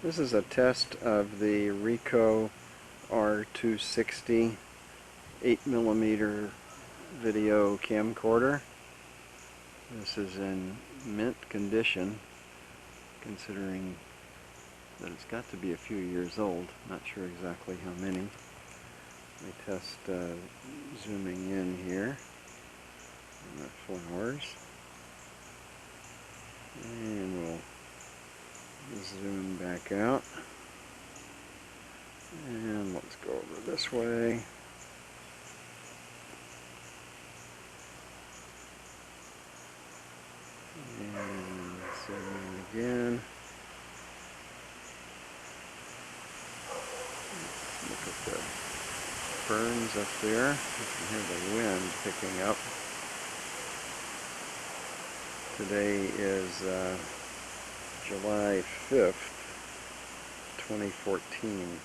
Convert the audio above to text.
This is a test of the Ricoh R-260 8mm video camcorder. This is in mint condition, considering that it's got to be a few years old. Not sure exactly how many. We test zooming in here on the flowers, and we'll zoom back out, and let's go over this way. And zoom in again. Look at the ferns up there. You can hear the wind picking up. Today is July 5th, 2014.